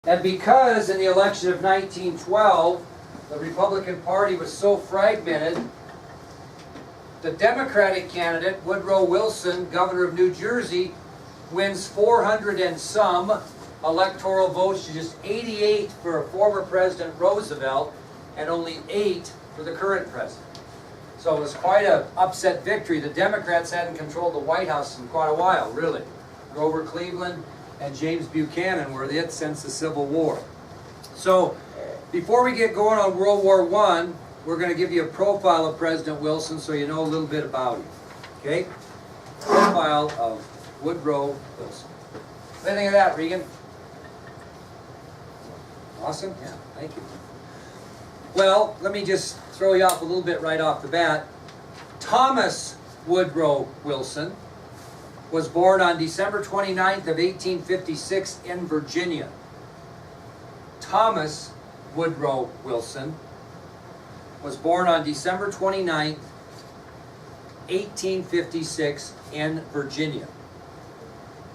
And because in the election of 1912, the Republican Party was so fragmented, the Democratic candidate, Woodrow Wilson, governor of New Jersey, wins 400 and some electoral votes to just 88 for former President Roosevelt and only 8 for the current president. So it was quite an upset victory. The Democrats hadn't controlled the White House in quite a while, really. Grover Cleveland and James Buchanan were it since the Civil War. So before we get going on World War I, we're going to give you a profile of President Wilson so you know a little bit about him. Okay? Profile of Woodrow Wilson. What do you think of that, Regan? Awesome? Yeah, thank you. Well, let me just throw you off a little bit right off the bat. Thomas Woodrow Wilson was born on December 29th of 1856 in Virginia. Thomas Woodrow Wilson was born on December 29th, 1856 in Virginia.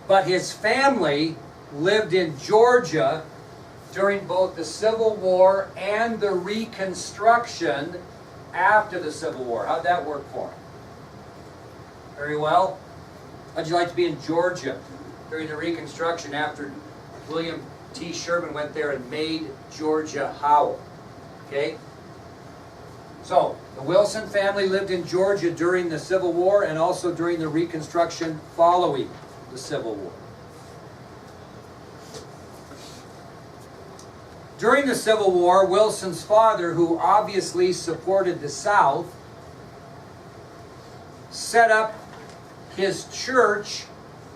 But his family lived in Georgia during both the Civil War and the Reconstruction after the Civil War. How'd that work for him? Very well. How'd you like to be in Georgia during the Reconstruction after William T. Sherman went there and made Georgia howl? Okay? So, the Wilson family lived in Georgia during the Civil War and also during the Reconstruction following the Civil War. During the Civil War, Wilson's father, who obviously supported the South, set up his church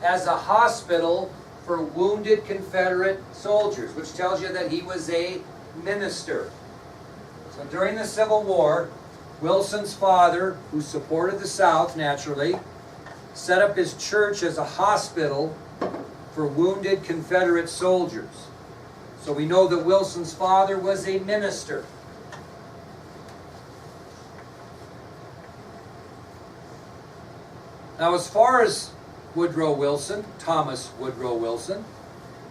as a hospital for wounded Confederate soldiers, which tells you that he was a minister. So during the Civil War, Wilson's father, who supported the South naturally, set up his church as a hospital for wounded Confederate soldiers. So we know that Wilson's father was a minister. Now, as far as Woodrow Wilson, Thomas Woodrow Wilson,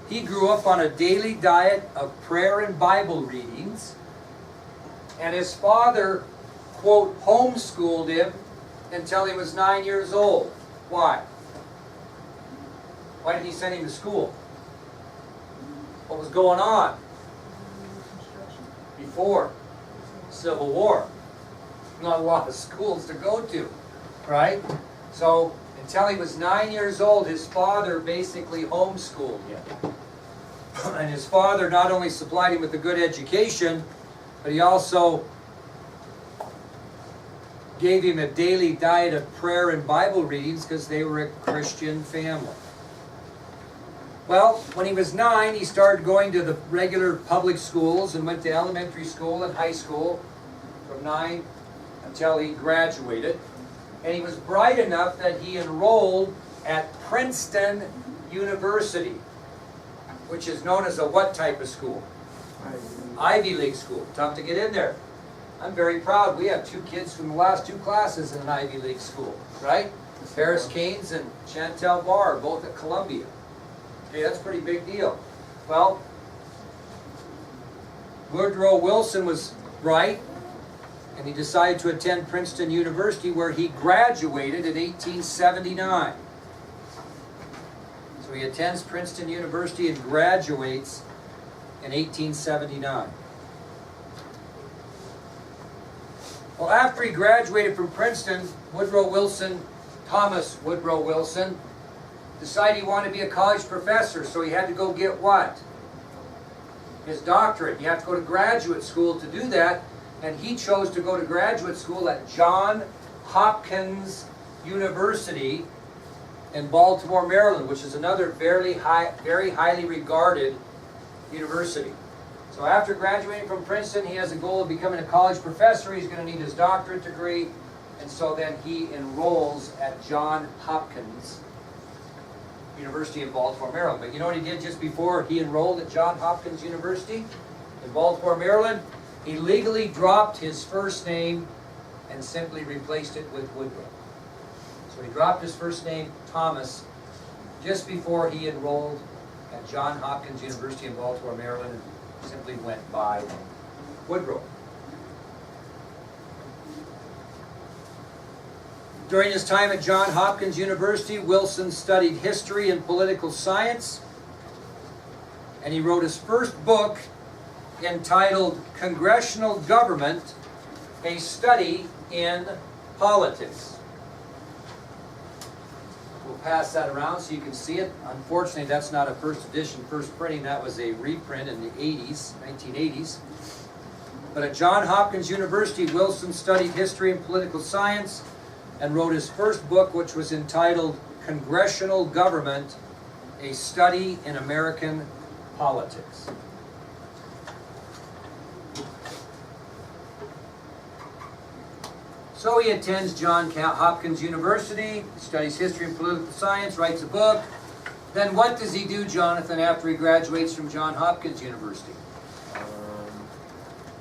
he grew up on a daily diet of prayer and Bible readings, and his father, quote, homeschooled him until he was 9 years old. Why? Why did he send him to school? What was going on before Civil War? Not a lot of schools to go to, right? So until he was 9 years old, his father basically homeschooled him. And his father not only supplied him with a good education, but he also gave him a daily diet of prayer and Bible readings because they were a Christian family. Well, when he was 9, he started going to the regular public schools and went to elementary school and high school from 9 until he graduated. And he was bright enough that he enrolled at Princeton University, which is known as a what type of school? Ivy League school. Tough to get in there. I'm very proud. We have 2 kids from the last 2 classes in an Ivy League school, right? Paris Keynes and Chantel Barr, both at Columbia. Okay, that's a pretty big deal. Well, Woodrow Wilson was bright, and he decided to attend Princeton University, where he graduated in 1879. So he attends Princeton University and graduates in 1879. Well, after he graduated from Princeton, Thomas Woodrow Wilson, decided he wanted to be a college professor, so he had to go get what? His doctorate. You have to go to graduate school to do that, and he chose to go to graduate school at Johns Hopkins University in Baltimore, Maryland, which is another very highly regarded university. So after graduating from Princeton, he has a goal of becoming a college professor. He's going to need his doctorate degree, and so then he enrolls at Johns Hopkins University in Baltimore, Maryland. But you know what he did just before he enrolled at Johns Hopkins University in Baltimore, Maryland? He legally dropped his first name and simply replaced it with Woodrow. So he dropped his first name, Thomas, just before he enrolled at Johns Hopkins University in Baltimore, Maryland, and simply went by Woodrow. During his time at Johns Hopkins University, Wilson studied history and political science, and he wrote his first book entitled Congressional Government, a Study in Politics. We'll pass that around so you can see it. Unfortunately, that's not a first edition, first printing. That was a reprint in the 80s, 1980s. But at Johns Hopkins University, Wilson studied history and political science and wrote his first book, which was entitled Congressional Government, a Study in American Politics. So he attends Johns Hopkins University, studies history and political science, writes a book. Then what does he do, Jonathan, after he graduates from Johns Hopkins University?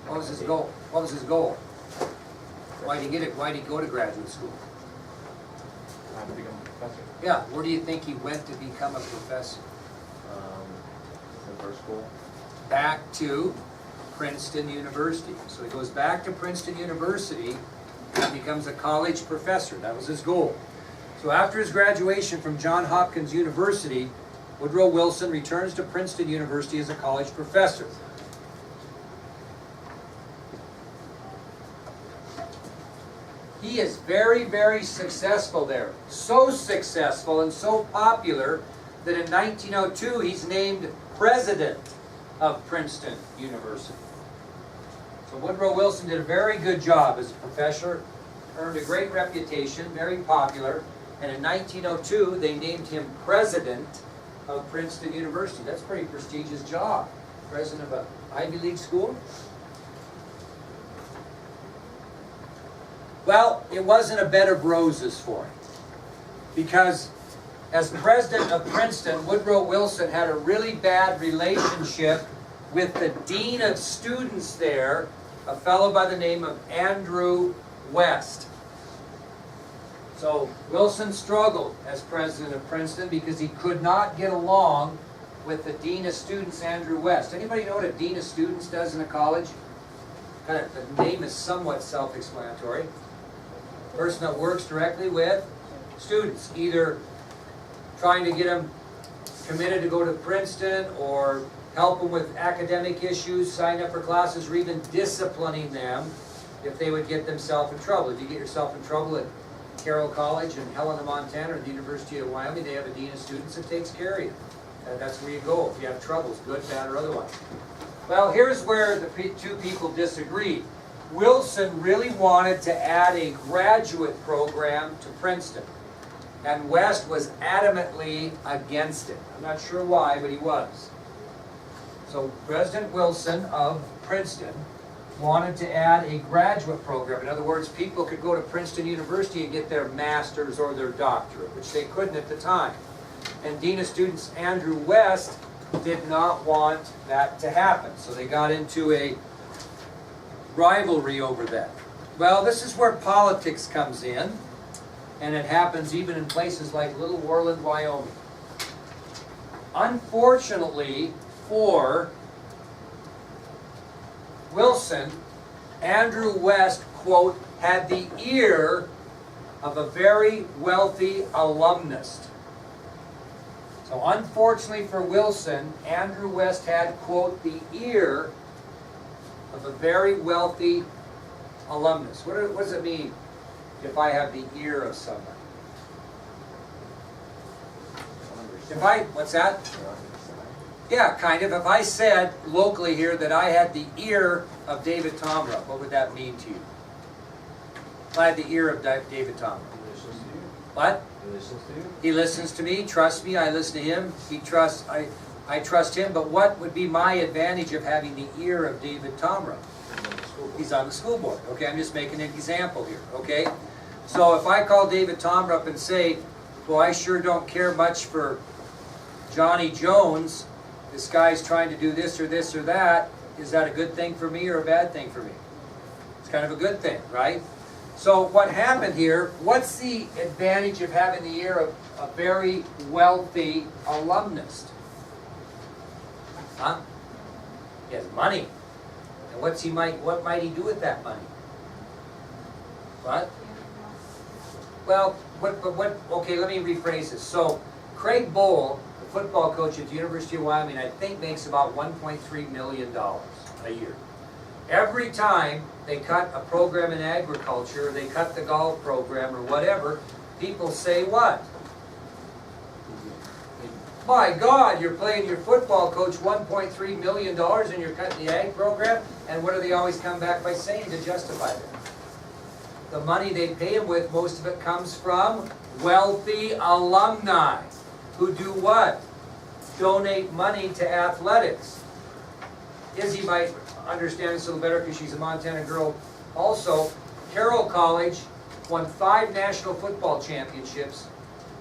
What was his goal? What was his goal? Why did he get it? Why did he go to graduate school? To become a professor. Yeah, where do you think he went to become a professor? The first school. Back to Princeton University. So he goes back to Princeton University and becomes a college professor. That was his goal. So after his graduation from Johns Hopkins University, Woodrow Wilson returns to Princeton University as a college professor. He is very, very successful there. So successful and so popular that in 1902 he's named president of Princeton University. So Woodrow Wilson did a very good job as a professor, earned a great reputation, very popular, and in 1902 they named him president of Princeton University. That's a pretty prestigious job. President of an Ivy League school. Well, it wasn't a bed of roses for him, because as president of Princeton, Woodrow Wilson had a really bad relationship with the dean of students there, a fellow by the name of Andrew West. So Wilson struggled as president of Princeton because he could not get along with the dean of students, Andrew West. Anybody know what a dean of students does in a college? Kind of, the name is somewhat self-explanatory. Person that works directly with students, either trying to get them committed to go to Princeton or help them with academic issues, sign up for classes, or even disciplining them if they would get themselves in trouble. If you get yourself in trouble at Carroll College in Helena, Montana, or the University of Wyoming, they have a dean of students that takes care of you. That's where you go if you have troubles, good, bad, or otherwise. Well, here's where the two people disagreed. Wilson really wanted to add a graduate program to Princeton, and West was adamantly against it. I'm not sure why, but he was. So President Wilson of Princeton wanted to add a graduate program. In other words, people could go to Princeton University and get their master's or their doctorate, which they couldn't at the time. And Dean of Students Andrew West did not want that to happen, so they got into a rivalry over that. Well, this is where politics comes in, and it happens even in places like Little Worland, Wyoming. Unfortunately for Wilson, Andrew West, quote, had the ear of a very wealthy alumnus. So unfortunately for Wilson, Andrew West had, quote, the ear of a very wealthy alumnus. What does it mean if I have the ear of someone? If I, what's that? Yeah, kind of. If I said locally here that I had the ear of David Tomra, what would that mean to you? If I had the ear of David Tomra. He listens to you. What? He listens to you. He listens to me, trusts me, I listen to him, I trust him, but what would be my advantage of having the ear of David Tomra? He's on the school board. Okay, I'm just making an example here, okay? So if I call David Tomra up and say, well, I sure don't care much for Johnny Jones, this guy's trying to do this or that, is that a good thing for me or a bad thing for me? It's kind of a good thing, right? So what happened here, what's the advantage of having the ear of a very wealthy alumnus? Huh? He has money. And what might he do with that money? What? Well, okay, let me rephrase this. So, Craig Bowl, the football coach at the University of Wyoming, I think makes about $1.3 million a year. Every time they cut a program in agriculture, they cut the golf program or whatever, people say what? My God, you're paying your football coach $1.3 million and you're cutting the ag program? And what do they always come back by saying to justify that? The money they pay him with, most of it comes from wealthy alumni who do what? Donate money to athletics. Izzy might understand this a little better because she's a Montana girl also. Carroll College won 5 national football championships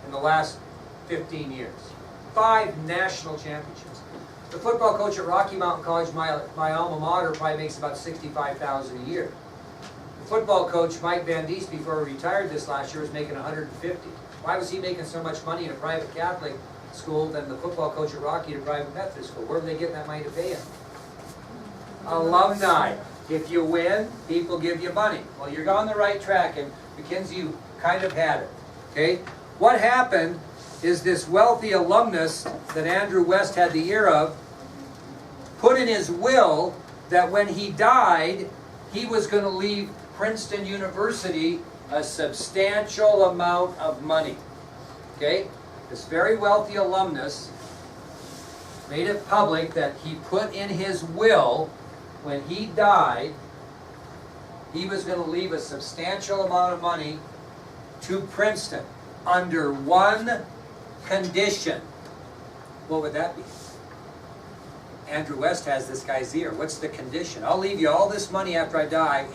in the last 15 years. 5 national championships. The football coach at Rocky Mountain College, my alma mater, probably makes about $65,000 a year. The football coach, Mike Van Diest, before he retired this last year, was making $150,000. Why was he making so much money in a private Catholic school than the football coach at Rocky at a private Methodist school? Where were they getting that money to pay him? Alumni. If you win, people give you money. Well, you're on the right track, and Mackenzie, you kind of had it. Okay? What happened is this wealthy alumnus that Andrew West had the ear of put in his will that when he died, he was going to leave Princeton University a substantial amount of money. Okay? This very wealthy alumnus made it public that he put in his will when he died, he was going to leave a substantial amount of money to Princeton under one condition. What would that be? Andrew West has this guy's ear. What's the condition? I'll leave you all this money after I die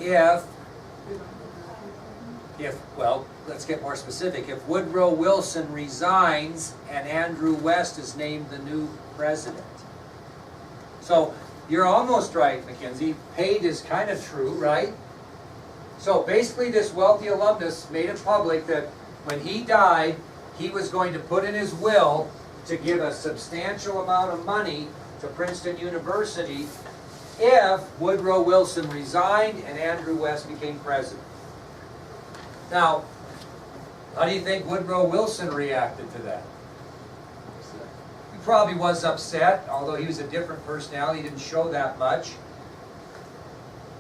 well, let's get more specific. If Woodrow Wilson resigns and Andrew West is named the new president. So, you're almost right, Mackenzie. Paid is kind of true, right? So basically this wealthy alumnus made it public that when he died, he was going to put in his will to give a substantial amount of money to Princeton University if Woodrow Wilson resigned and Andrew West became president. Now, how do you think Woodrow Wilson reacted to that? He probably was upset, although he was a different personality, he didn't show that much.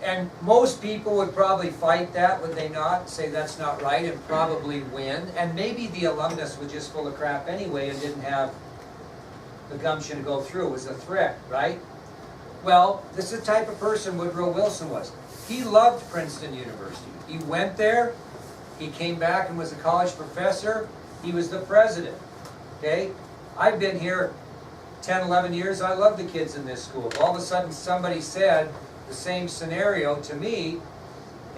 And most people would probably fight that, would they not? Say that's not right and probably win. And maybe the alumnus was just full of crap anyway and didn't have the gumption to go through. It was a threat, right? Well, this is the type of person Woodrow Wilson was. He loved Princeton University. He went there, he came back and was a college professor, he was the president, okay? I've been here 10, 11 years, I love the kids in this school. All of a sudden somebody said the same scenario to me,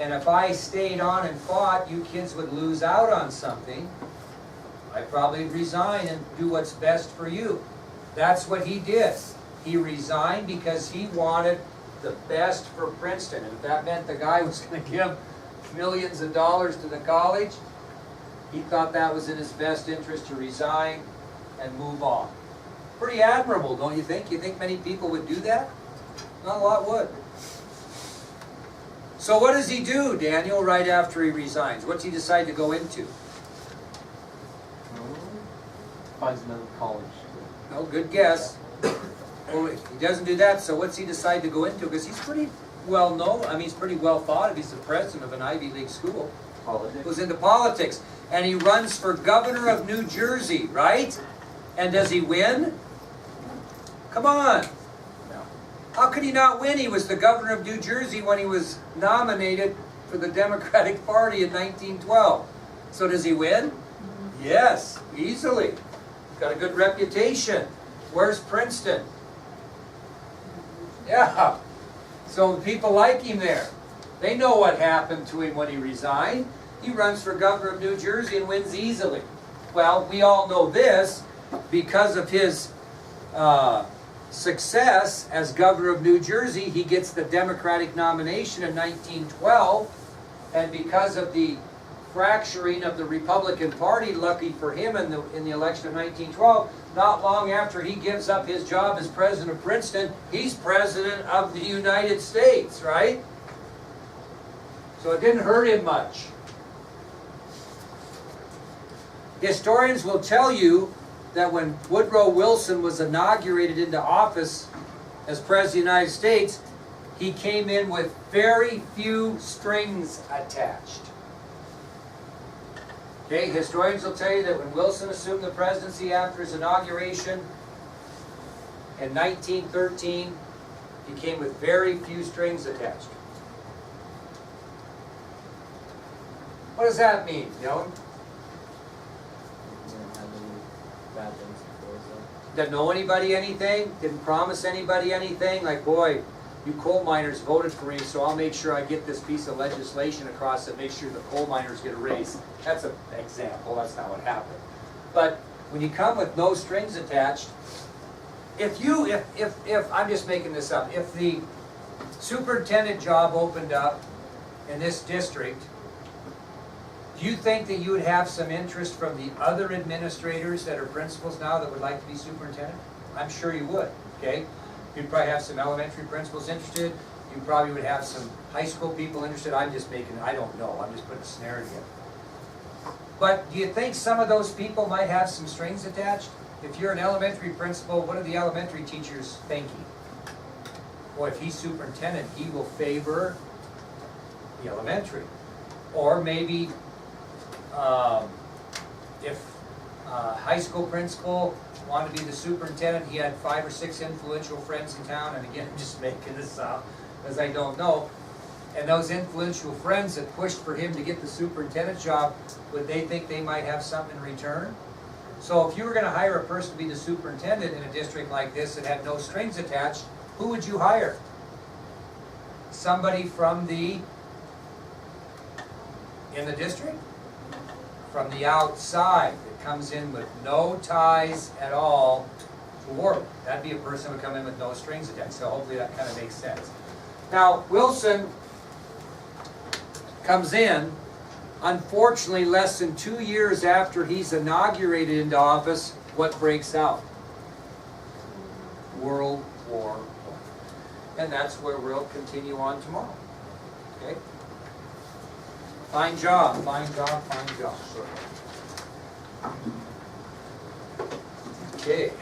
and if I stayed on and fought, you kids would lose out on something. I'd probably resign and do what's best for you. That's what he did. He resigned because he wanted the best for Princeton. And if that meant the guy was going to give millions of dollars to the college, he thought that was in his best interest to resign and move on. Pretty admirable, don't you think? You think many people would do that? Not a lot would. So what does he do, Daniel, right after he resigns? What's he decide to go into? Finds another college. No, good guess. Well, he doesn't do that, so what's he decide to go into? Because he's pretty well known. I mean, he's pretty well thought of. He's the president of an Ivy League school. Politics. Goes into politics. And he runs for governor of New Jersey, right? And does he win? Come on. No. How could he not win? He was the governor of New Jersey when he was nominated for the Democratic Party in 1912. So does he win? Yes, easily. He's got a good reputation. Where's Princeton? Yeah. So people like him there. They know what happened to him when he resigned. He runs for governor of New Jersey and wins easily. Well, we all know this because of his success as governor of New Jersey. He gets the Democratic nomination in 1912, and because of the fracturing of the Republican Party, lucky for him in the election of 1912, not long after he gives up his job as president of Princeton, he's president of the United States, right? So it didn't hurt him much. Historians will tell you that when Woodrow Wilson was inaugurated into office as President of the United States, he came in with very few strings attached. Okay, historians will tell you that when Wilson assumed the presidency after his inauguration in 1913, he came with very few strings attached. What does that mean, Dylan? Didn't have any bad things before, so. Didn't know anybody anything, didn't promise anybody anything, like, boy, you coal miners voted for me, so I'll make sure I get this piece of legislation across and make sure the coal miners get a raise. That's an example, that's not what happened. But when you come with no strings attached, if I'm just making this up, if the superintendent job opened up in this district, do you think that you would have some interest from the other administrators that are principals now that would like to be superintendent? I'm sure you would, okay? You'd probably have some elementary principals interested. You probably would have some high school people interested. I'm just making, I don't know, I'm just putting a scenario together. But do you think some of those people might have some strings attached? If you're an elementary principal, what are the elementary teachers thinking? Well, if he's superintendent, he will favor the elementary. Or maybe if a high school principal wanted to be the superintendent, he had 5 or 6 influential friends in town, and again, I'm just making this up, because I don't know. And those influential friends that pushed for him to get the superintendent job, would they think they might have something in return? So if you were going to hire a person to be the superintendent in a district like this that had no strings attached, who would you hire? Somebody from in the district? From the outside, that comes in with no ties at all to Warwick. That'd be a person who would come in with no strings attached. So hopefully that kind of makes sense. Now, Wilson comes in, unfortunately, less than 2 years after he's inaugurated into office. What breaks out? World War I. And that's where we'll continue on tomorrow. Okay? Fine job, fine job, fine job. Okay.